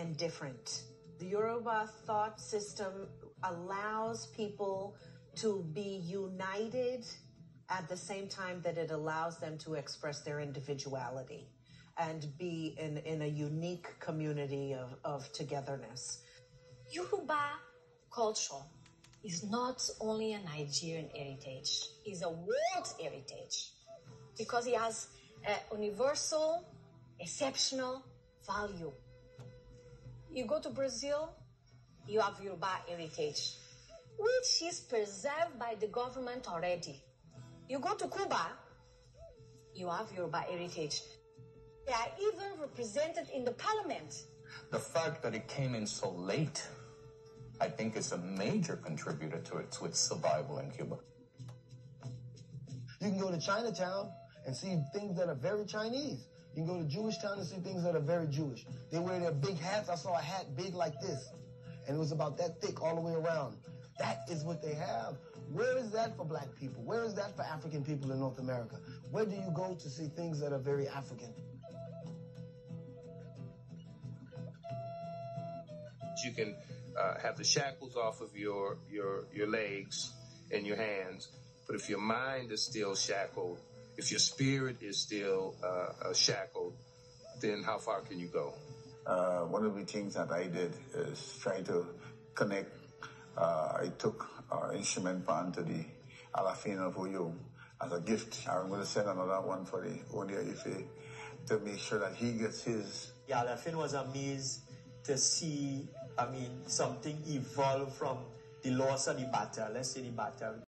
and different. The Yoruba thought system allows people to be united at the same time that it allows them to express their individuality and be in a unique community of togetherness. Yoruba culture is not only a Nigerian heritage, it's a world heritage because it has a universal, exceptional value. You go to Brazil, you have Yoruba heritage, which is preserved by the government already. You go to Cuba, you have Yoruba heritage. They are even represented in the parliament. The fact that it came in so late, I think, is a major contributor to its survival in Cuba. You can go to Chinatown and see things that are very Chinese. You can go to Jewish town and see things that are very Jewish. They wear their big hats. I saw a hat big like this, and it was about that thick all the way around. That is what they have. Where is that for black people? Where is that for African people in North America? Where do you go to see things that are very African? You can have the shackles off of your legs and your hands, but if your mind is still shackled, if your spirit is still shackled, then how far can you go? One of the things that I did is try to connect. I took our instrument pan to the Alafin of Uyo as a gift. I'm going to send another one for the Onia Ife to make sure that he gets his. Yeah, Alafin was amazed to see, something evolve from the loss of the battle, let's say the battle.